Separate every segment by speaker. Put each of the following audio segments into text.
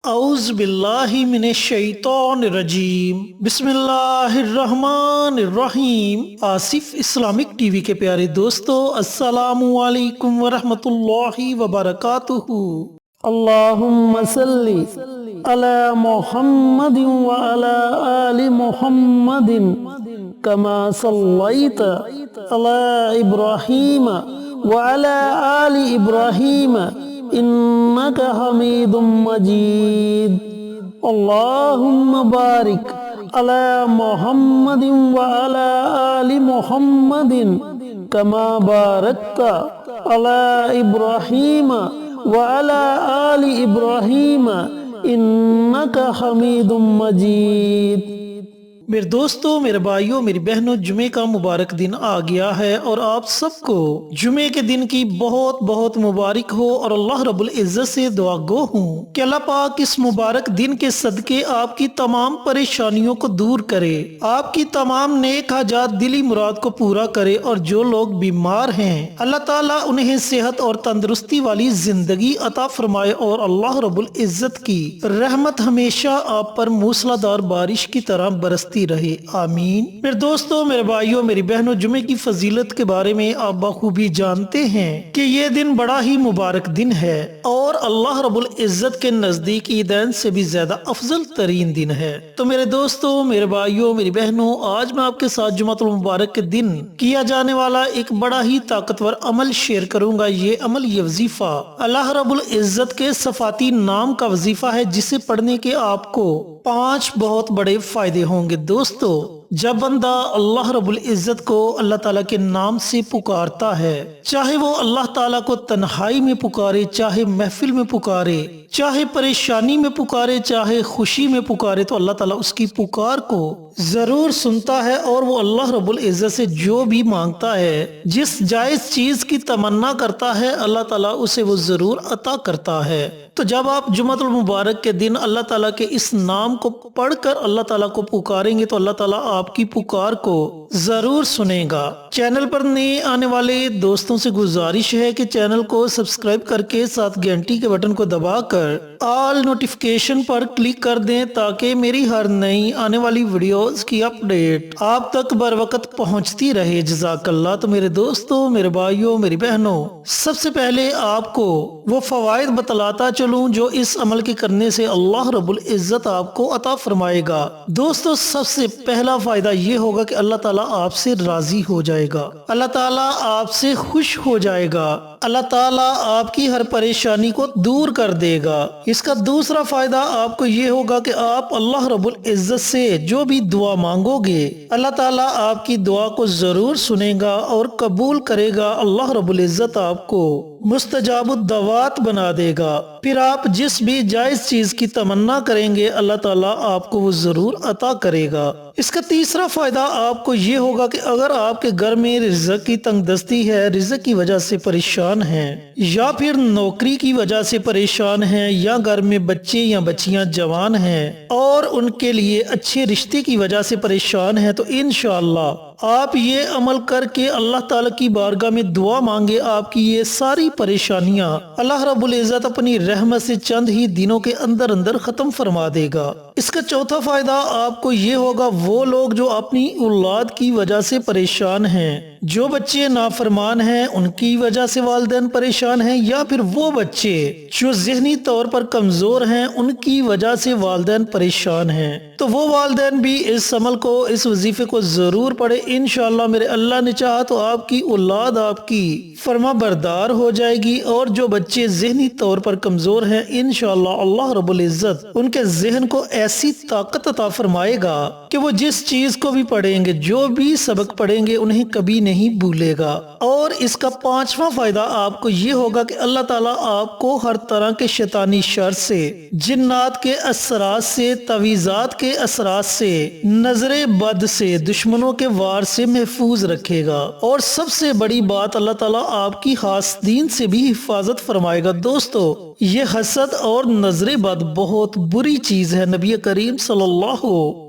Speaker 1: اعوذ باللہ من الشیطان الرجیم بسم اللہ الرحمن الرحیم۔ آصف اسلامک ٹی وی کے پیارے دوستو، السلام علیکم ورحمۃ اللہ وبرکاتہ۔ اللہم صلی علی محمد وعلی آل محمد کما صلیت علی ابراہیم وعلی آل ابراہیم انک حمید مجید۔ اللہم بارک علی محمد وعلی آل محمد کما بارکت علی ابراہیم وعلی آل ابراہیم انک حمید مجید۔ میرے دوستو، میرے بھائیوں، میری بہنوں، جمعے کا مبارک دن آ گیا ہے اور آپ سب کو جمعے کے دن کی بہت بہت مبارک ہو، اور اللہ رب العزت سے دعا گو ہوں کہ اللہ پاک اس مبارک دن کے صدقے آپ کی تمام پریشانیوں کو دور کرے، آپ کی تمام نیک حاجات دلی مراد کو پورا کرے، اور جو لوگ بیمار ہیں اللہ تعالیٰ انہیں صحت اور تندرستی والی زندگی عطا فرمائے، اور اللہ رب العزت کی رحمت ہمیشہ آپ پر موسلا دار بارش کی طرح برستی رہے، آمین۔ میرے دوستو، میرے بھائیوں، میری بہنوں، جمعے کی فضیلت کے بارے میں آپ بخوبی جانتے ہیں کہ یہ دن بڑا ہی مبارک دن ہے، اور اللہ رب العزت کے نزدیک عیدین سے بھی زیادہ افضل ترین دن ہے۔ تو میرے دوستو، میرے بھائیوں، میری بہنوں، آج میں آپ کے ساتھ جمعۃ المبارک کے دن کیا جانے والا ایک بڑا ہی طاقتور عمل شیئر کروں گا۔ یہ عمل، یہ وظیفہ اللہ رب العزت کے صفاتی نام کا وظیفہ ہے، جسے پڑھنے کے آپ کو 5 بہت بڑے فائدے ہوں گے۔ دوستو، جب بندہ اللہ رب العزت کو اللہ تعالیٰ کے نام سے پکارتا ہے، چاہے وہ اللہ تعالیٰ کو تنہائی میں پکارے، چاہے محفل میں پکارے، چاہے پریشانی میں پکارے، چاہے خوشی میں پکارے، تو اللہ تعالیٰ اس کی پکار کو ضرور سنتا ہے، اور وہ اللہ رب العزت سے جو بھی مانگتا ہے، جس جائز چیز کی تمنا کرتا ہے، اللہ تعالیٰ اسے وہ ضرور عطا کرتا ہے۔ تو جب آپ جمعۃ المبارک کے دن اللہ تعالیٰ کے اس نام کو پڑھ کر اللہ تعالیٰ کو پکاریں گے، تو اللہ تعالیٰ آپ کی پکار کو ضرور سنے گا۔ چینل پر نئے آنے والے دوستوں سے گزارش ہے کہ چینل کو سبسکرائب کر کے ساتھ گھنٹی کے بٹن کو دبا کر آل نوٹیفیکیشن پر کلک کر دیں، تاکہ میری ہر نئی آنے والی ویڈیوز کی اپڈیٹ آپ تک بر وقت پہنچتی رہے۔ جزاک اللہ۔ تو میرے دوستوں، میرے بھائیوں، میری بہنوں، سب سے پہلے آپ کو وہ فوائد بتلاتا چلوں جو اس عمل کے کرنے سے اللہ رب العزت آپ کو عطا فرمائے گا۔ دوستو، سب سے پہلا فائدہ یہ ہوگا کہ اللہ تعالیٰ آپ سے راضی ہو جائے گا، اللہ تعالیٰ آپ سے خوش ہو جائے گا، اللہ تعالیٰ آپ کی ہر پریشانی کو دور کر دے گا۔ اس کا دوسرا فائدہ آپ کو یہ ہوگا کہ آپ اللہ رب العزت سے جو بھی دعا مانگو گے، اللہ تعالیٰ آپ کی دعا کو ضرور سنے گا اور قبول کرے گا۔ اللہ رب العزت آپ کو مستجاب الدعوات بنا دے گا، پھر آپ جس بھی جائز چیز کی تمنا کریں گے، اللہ تعالیٰ آپ کو وہ ضرور عطا کرے گا۔ اس کا تیسرا فائدہ آپ کو یہ ہوگا کہ اگر آپ کے گھر میں رزق کی تنگ دستی ہے، رزق کی وجہ سے پریشان ہیں، یا پھر نوکری کی وجہ سے پریشان ہیں، یا گھر میں بچے یا بچیاں جوان ہیں اور ان کے لیے اچھے رشتے کی وجہ سے پریشان ہیں، تو انشاءاللہ آپ یہ عمل کر کے اللہ تعالیٰ کی بارگاہ میں دعا مانگے، آپ کی یہ ساری پریشانیاں اللہ رب العزت اپنی رحمت سے چند ہی دنوں کے اندر اندر ختم فرما دے گا۔ اس کا چوتھا فائدہ آپ کو یہ ہوگا، وہ لوگ جو اپنی اولاد کی وجہ سے پریشان ہیں، جو بچے نافرمان ہیں، ان کی وجہ سے والدین پریشان ہیں، یا پھر وہ بچے جو ذہنی طور پر کمزور ہیں، ان کی وجہ سے والدین پریشان ہیں، تو وہ والدین بھی اس عمل کو، اس وظیفے کو ضرور پڑھے۔ انشاءاللہ میرے اللہ نے چاہا تو آپ کی اولاد آپ کی فرما بردار ہو جائے گی، اور جو بچے ذہنی طور پر کمزور ہیں، انشاءاللہ اللہ رب العزت ان کے ذہن کو ایسی طاقت عطا فرمائے گا کہ وہ جس چیز کو بھی پڑھیں گے، جو بھی سبق پڑھیں گے، انہیں کبھی نہیں بھولے گا۔ اور اس کا 5واں فائدہ آپ کو یہ ہوگا کہ اللہ تعالیٰ آپ کو ہر طرح کے شیطانی شر سے، جنات کے اثرات سے، تعویذات کے اثرات سے، نظر بد سے، دشمنوں کے وار سے محفوظ رکھے گا، اور سب سے بڑی بات، اللہ تعالیٰ آپ کی حاسدین سے بھی حفاظت فرمائے گا۔ دوستو، یہ حسد اور نظر بد بہت بری چیز ہے۔ نبی کریم صلی اللہ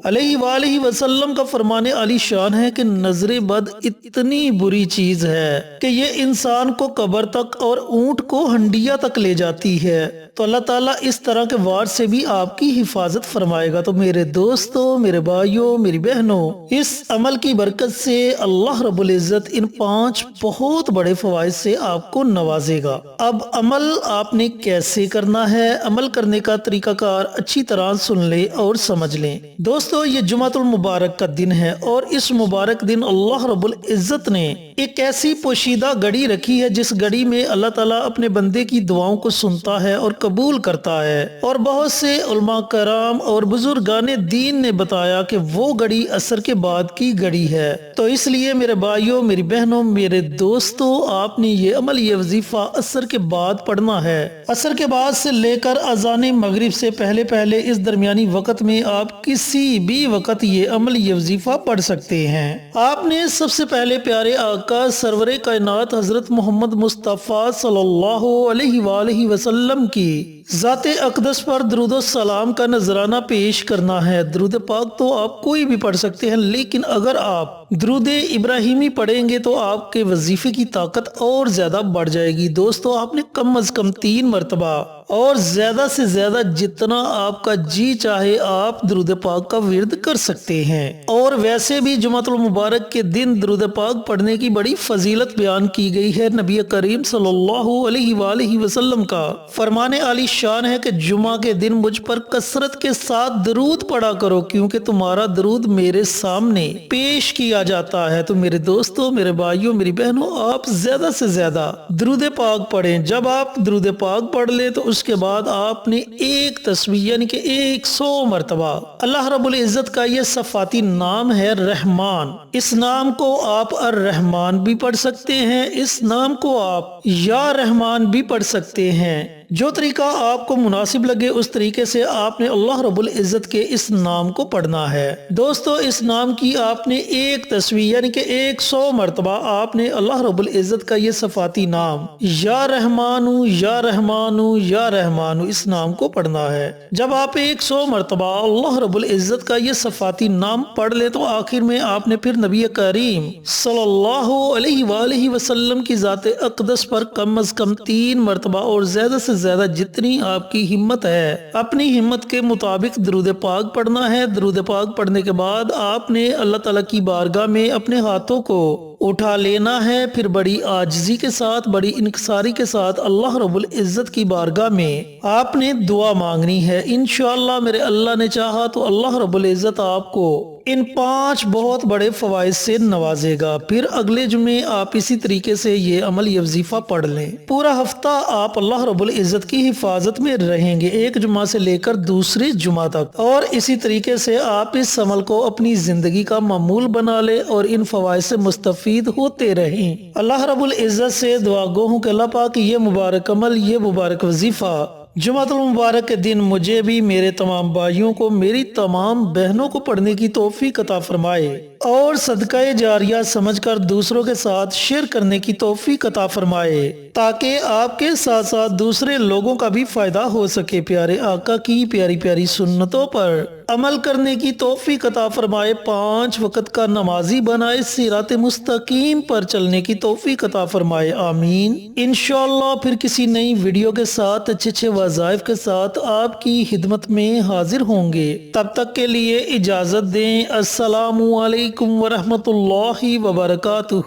Speaker 1: علیہ وآلہ وسلم کا فرمان علی شان ہے کہ نظر بد اتنی بری چیز ہے کہ یہ انسان کو قبر تک اور اونٹ کو ہنڈیا تک لے جاتی ہے۔ تو اللہ تعالیٰ اس طرح کے وار سے بھی آپ کی حفاظت فرمائے گا۔ تو میرے دوستوں، میرے بھائیوں، میری بہنوں، اس عمل کی برکت سے اللہ رب العزت ان 5 بہت بڑے فوائد سے آپ کو نوازے گا۔ اب عمل آپ نے کیسے کرنا ہے، عمل کرنے کا طریقہ کار اچھی طرح سن لیں اور سمجھ لیں۔ دوستو، یہ جمعۃ المبارک کا دن ہے اور اس مبارک دن اللہ رب العزت نے ایک ایسی پوشیدہ گھڑی رکھی ہے جس گھڑی میں اللہ تعالیٰ اپنے بندے کی دعاؤں کو سنتا ہے اور قبول کرتا ہے، اور بہت سے علماء کرام اور بزرگان دین نے بتایا کہ وہ گھڑی عصر کے بعد کی گھڑی ہے۔ تو اس لیے میرے بھائیوں، میری بہنوں، میرے دوستوں، آپ نے یہ عمل، یہ وظیفہ عصر کے بعد پڑھنا ہے۔ عصر کے بعد سے لے کر اذان مغرب سے پہلے پہلے اس درمیانی وقت میں آپ کسی بھی وقت یہ عمل، یہ وظیفہ پڑھ سکتے ہیں۔ آپ نے سب سے پہلے پیارے آقا سرور کائنات حضرت محمد مصطفیٰ صلی اللہ علیہ وآلہ وسلم کی ذات اقدس پر درود و سلام کا نذرانہ پیش کرنا ہے۔ درود پاک تو آپ کوئی بھی پڑھ سکتے ہیں، لیکن اگر آپ درود ابراہیمی پڑھیں گے تو آپ کے وظیفے کی طاقت اور زیادہ بڑھ جائے گی۔ دوستو، آپ نے کم از کم 3 مرتبہ اور زیادہ سے زیادہ جتنا آپ کا جی چاہے آپ درود پاک کا ورد کر سکتے ہیں۔ اور ویسے بھی جمعۃ المبارک کے دن درود پاک پڑھنے کی بڑی فضیلت بیان کی گئی ہے۔ نبی کریم صلی اللہ علیہ وآلہ وسلم کا فرمان علی شان ہے کہ جمعہ کے دن مجھ پر کثرت کے ساتھ درود پڑھا کرو، کیونکہ تمہارا درود میرے سامنے پیش کیا جاتا ہے۔ تو میرے دوستوں، میرے بھائیوں، میری بہنوں، آپ زیادہ سے زیادہ درود پاک پڑھیں۔ جب آپ درود پاک پڑھ لیں تو اس کے بعد آپ نے ایک تسبیح یعنی کہ 100 مرتبہ اللہ رب العزت کا یہ صفاتی نام ہے رحمان، اس نام کو آپ الرحمن بھی پڑھ سکتے ہیں، اس نام کو آپ یا رحمان بھی پڑھ سکتے ہیں۔ جو طریقہ آپ کو مناسب لگے اس طریقے سے آپ نے اللہ رب العزت کے اس نام کو پڑھنا ہے۔ دوستو، اس نام کی آپ نے ایک تسبیح یعنی کہ 100 مرتبہ آپ نے اللہ رب العزت کا یہ صفاتی نام یا رحمانو یا رحمانو یا رحمانو اس نام کو پڑھنا ہے۔ جب آپ 100 مرتبہ اللہ رب العزت کا یہ صفاتی نام پڑھ لے تو آخر میں آپ نے پھر نبی کریم صلی اللہ علیہ وآلہ وسلم کی ذات اقدس پر کم از کم 3 مرتبہ اور زیادہ سے زیادہ جتنی آپ کی ہمت ہے اپنی ہمت کے مطابق درود پاک پڑھنا ہے۔ درود پاک پڑھنے کے بعد آپ نے اللہ تعالیٰ کی بارگاہ میں اپنے ہاتھوں کو اٹھا لینا ہے، پھر بڑی عاجزی کے ساتھ، بڑی انکساری کے ساتھ اللہ رب العزت کی بارگاہ میں آپ نے دعا مانگنی ہے۔ انشاءاللہ میرے اللہ نے چاہا تو اللہ رب العزت آپ کو ان 5 بہت بڑے فوائد سے نوازے گا۔ پھر اگلے جمعے آپ اسی طریقے سے یہ عمل، یہ وظیفہ پڑھ لیں۔ پورا ہفتہ آپ اللہ رب العزت کی حفاظت میں رہیں گے، ایک جمعہ سے لے کر دوسرے جمعہ تک، اور اسی طریقے سے آپ اس عمل کو اپنی زندگی کا معمول بنا لیں اور ان فوائد سے مستفید ہوتے رہیں۔ اللہ رب العزت سے دعا گو ہوں کہ اللہ پاک یہ مبارک عمل، یہ مبارک وظیفہ جمعۃ المبارک کے دن مجھے بھی، میرے تمام بھائیوں کو، میری تمام بہنوں کو پڑھنے کی توفیق عطا فرمائے اور صدقہ جاریہ سمجھ کر دوسروں کے ساتھ شیئر کرنے کی توفیق عطا فرمائے تاکہ آپ کے ساتھ ساتھ دوسرے لوگوں کا بھی فائدہ ہو سکے۔ پیارے آقا کی پیاری پیاری سنتوں پر عمل کرنے کی توفیق عطا فرمائے، 5 وقت کا نمازی بنائے، صراط مستقیم پر چلنے کی توفیق عطا فرمائے، آمین۔ انشاءاللہ پھر کسی نئی ویڈیو کے ساتھ اچھے وظائف کے ساتھ آپ کی خدمت میں حاضر ہوں گے۔ تب تک کے لیے اجازت دیں۔ السلام علیکم ورحمۃ اللہ وبرکاتہ۔